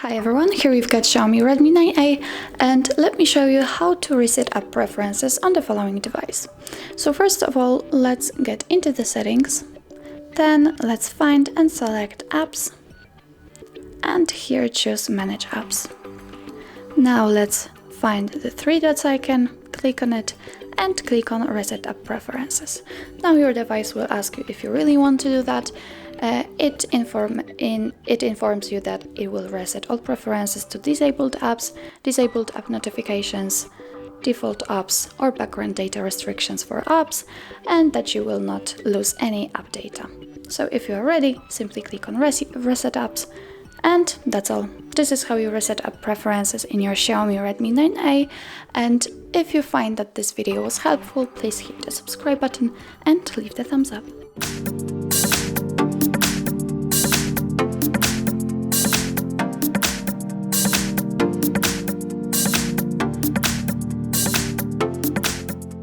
Hi everyone, here we've got Xiaomi Redmi 9A and let me show you how to reset app preferences on the following device. So first of all, let's get into the settings, then let's find and select apps and here choose manage apps. Now let's find the three dots icon, click on it and click on reset app preferences. Now your device will ask you if you really want to do that. It informs you that it will reset all preferences to disabled apps, disabled app notifications, default apps or background data restrictions for apps, and that you will not lose any app data. So if you are ready, simply click on reset apps, and that's all. This is how you reset app preferences in your Xiaomi Redmi 9A, and if you find that this video was helpful, please hit the subscribe button and leave the thumbs up.